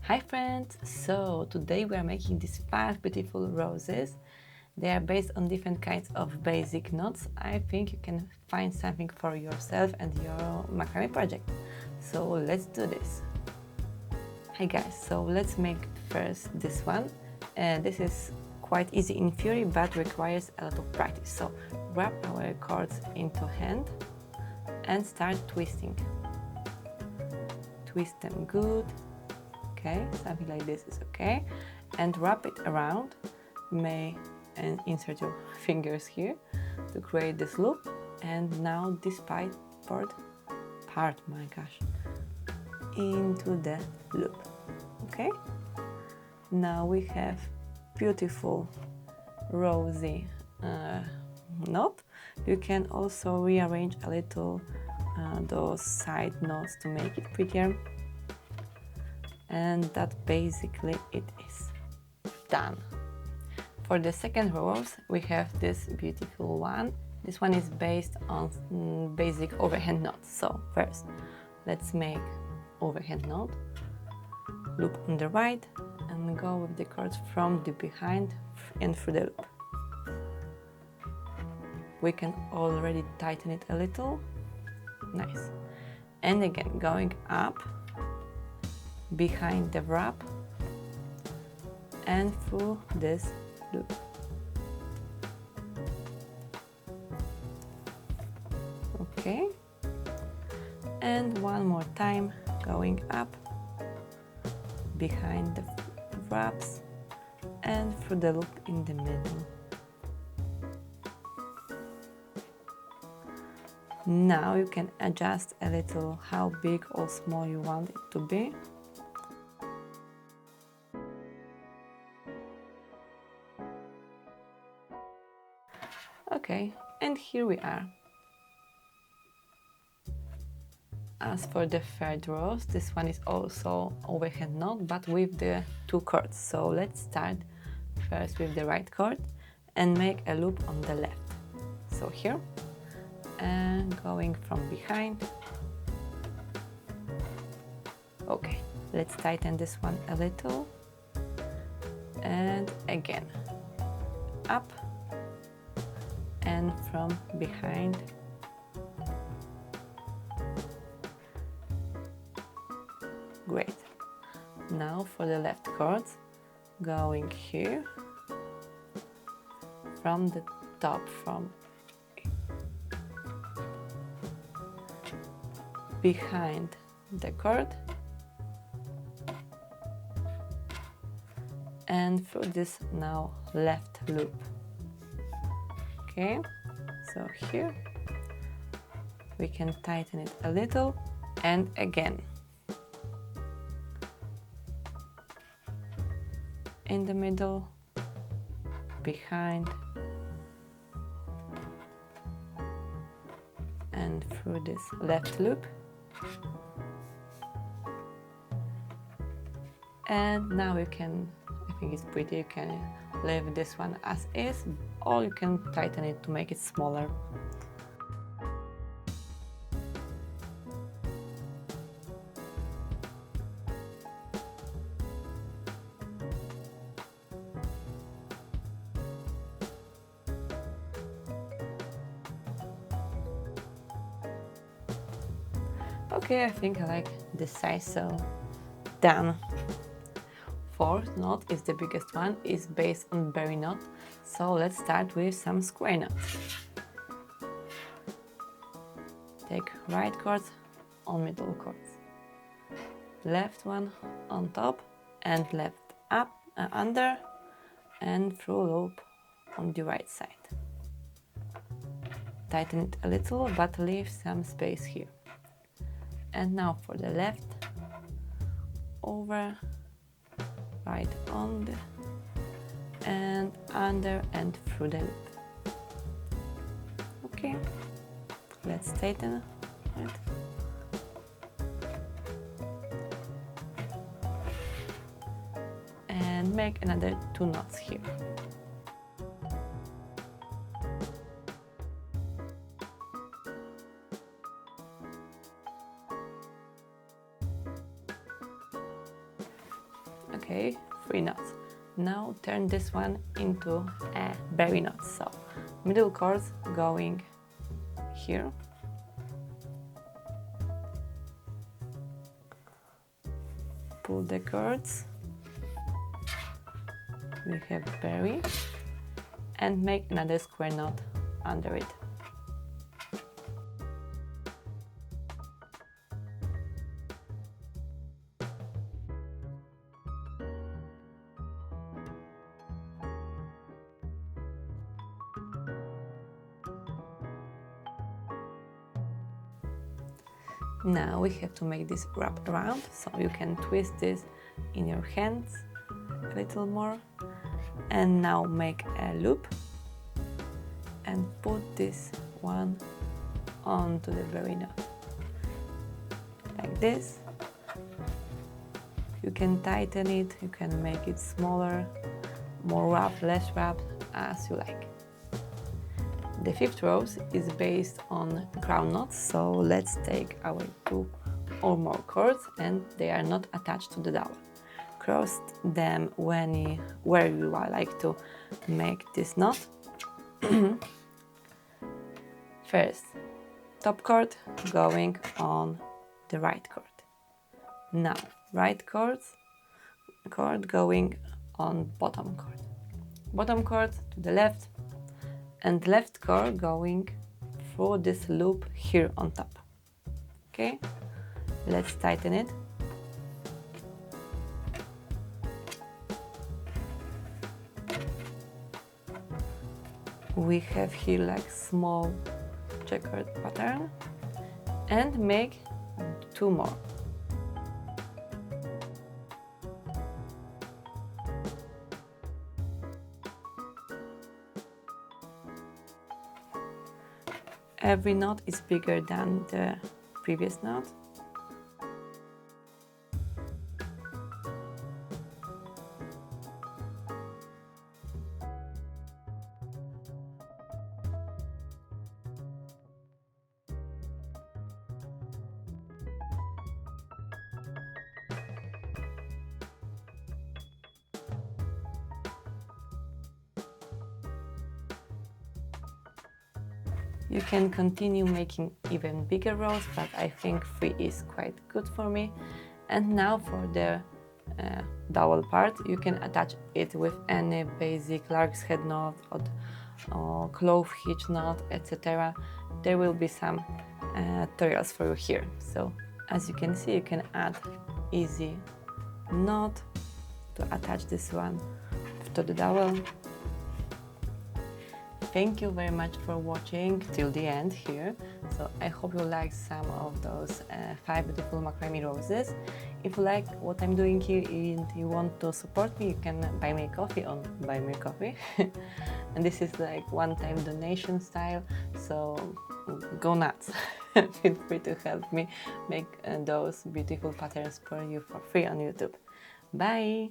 Hi friends! So today we are making these 5 beautiful roses. They are based on different kinds of basic knots. I think you can find something for yourself and your macrame project. So let's do this. Hi guys, so let's make first this one. This is quite easy in theory but requires a lot of practice. So wrap our cords into hand and start twisting. Twist them good. Okay, something like this is okay, and wrap it around. And insert your fingers here to create this loop, and now this part, my gosh, into the loop. Okay, now we have beautiful rosy knot. You can also rearrange a little those side knots to make it prettier. And that basically it is done. For the second rose we have this beautiful one. This one is based on basic overhand knots. So first let's make overhand knot, loop on the right and go with the cords from the behind and through the loop. We can already tighten it a little. Nice. And again going up behind the wrap and through this loop. Okay, and one more time going up behind the wraps and through the loop in the middle. Now you can adjust a little how big or small you want it to be. Okay, and here we are. As for the third rose, this one is also overhand knot but with the 2 cords. So let's start first with the right cord and make a loop on the left. So here, and going from behind. Okay, let's tighten this one a little, and again up and from behind. Great. Now for the left cords, going here from the top, from behind the cord and through this now left loop. Okay, so here we can tighten it a little, and again in the middle, behind and through this left loop. And now you can, I think it's pretty, you can leave this one as is, or you can tighten it to make it smaller. Okay, I think I like this size, so done. Fourth knot is the biggest one, is based on berry knot. So let's start with some square knots. Take right cords on middle cords, left one on top and left up under and through loop on the right side. Tighten it a little but leave some space here. And now for the left, over, right on the, and under and through the loop. Okay, let's tighten it. And make another 2 knots here. Okay, 3 knots. Now turn this one into a berry knot. So middle cords going here. Pull the cords. We have berry and make another square knot under it. Now we have to make this wrap around, so you can twist this in your hands a little more, and now make a loop and put this one onto the berry knot like this. You can tighten it, you can make it smaller, more wrapped, less wrapped, as you like. The 5th row is based on crown knots, so let's take our 2 or more cords, and they are not attached to the dowel. Cross them where you like to make this knot. First, top cord going on the right cord. Now, right cord going on bottom cord. Bottom cord to the left, and left cord going through this loop here on top. Okay, let's tighten it. We have here like small checkered pattern, and make 2 more. Every knot is bigger than the previous knot. You can continue making even bigger rows, but I think 3 is quite good for me. And now for the dowel part, you can attach it with any basic lark's head knot or clove hitch knot, etc. There will be some tutorials for you here. So as you can see, you can add easy knot to attach this one to the dowel. Thank you very much for watching till the end here. So I hope you liked some of those 5 beautiful macrame roses. If you like what I'm doing here and you want to support me, you can buy me a coffee on Buy Me a Coffee. And this is like one-time donation style, so go nuts. Feel free to help me make those beautiful patterns for you for free on YouTube. Bye!